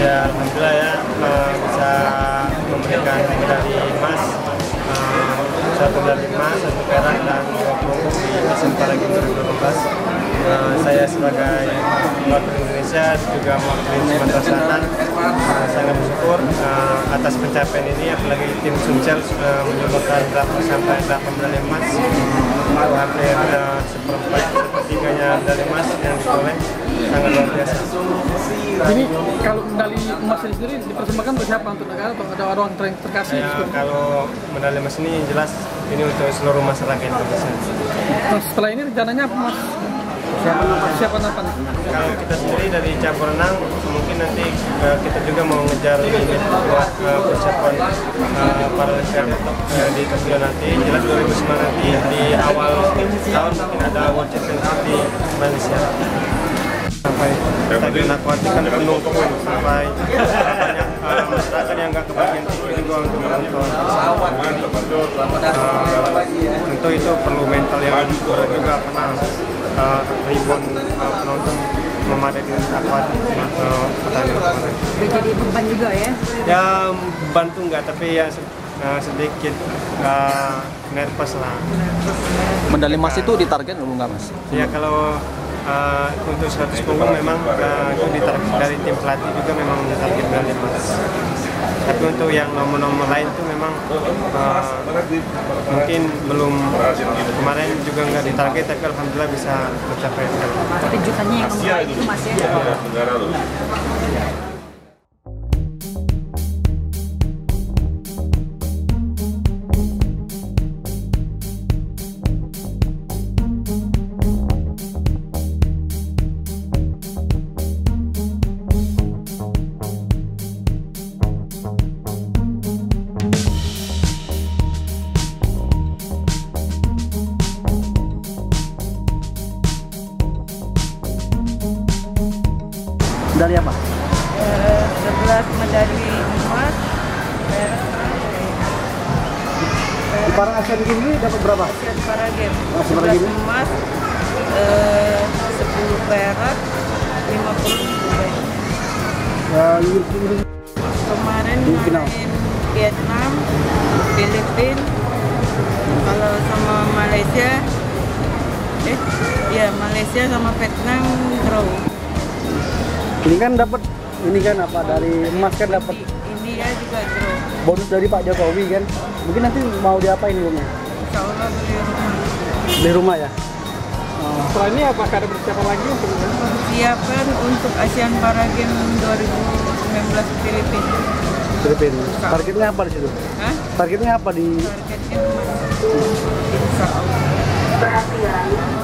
Ya, alhamdulillah ya bisa memberikan medali emas, satu medali emas, satu perak dan 2 perunggu di Asian Para Games 2018. Saya sebagai wakil Indonesia juga mewakili Sumatera Selatan sangat bersyukur atas pencapaian ini, apalagi tim Sumsel menyumbangkan 8 sampai 8 medali emas, hampir sepertiganya medali emas yang diperoleh, sangat luar biasa. Ini kalau medali emas ini sendiri dipersembahkan untuk siapa? Untuk negara atau ada orang terkasih? Ya, kalau medali emas ini jelas ini untuk seluruh masyarakat Indonesia. Nah, setelah ini rencananya apa, Mas? Siapa apa nih? Kalau kita sendiri dari cabur renang, mungkin nanti kita juga mau ngejar limit buat persiapan Paralimpiade di Tokyo nanti. Jelas 2009 nanti di awal tahun mungkin ada World Championship di Malaysia. Sampai kita khawatirkan penuh sampai banyak masyarakat yang nggak kebagian tiket juga untuk menonton. Tentu itu perlu mental yang kuat juga karena ribuan penonton memadai dengan akuatik pertandingan. Jadi beban juga ya? Ya bantu nggak, tapi ya sedikit nervous lah. Medali emas itu ditarget nggak, Mas? Ya kalau untuk 100 punggung memang itu ditarget dari tim pelatih juga, memang ditarget medali emas. Tapi untuk yang nomor-nomor lain itu memang mungkin belum, kemarin juga nggak ditarget, tapi alhamdulillah bisa tercapai. Kejutannya yang nomor itu Mas ya? Medali apa? 11 medali emas, perak. Di Para Asian Games ini dapat berapa? Asian Para Games 11 Asian emas, 10 perak, 50 kemarin main Vietnam, Filipina, kalau sama Malaysia, Malaysia sama Vietnam draw. Ini kan dapat, ini kan apa, dari emas kan dapat India juga draw. bonus dari Pak Jokowi kan. Mungkin nanti mau diapain rumah? Insya Allah beli rumah. Beli rumah ya? Setelah ini apakah ada persiapan lagi untuk Persiapan untuk Asian Para Games 2019 Filipina. Filipina. Targetnya apa di situ? Hah? Targetnya apa di? Targetnya emas. Insya Allah.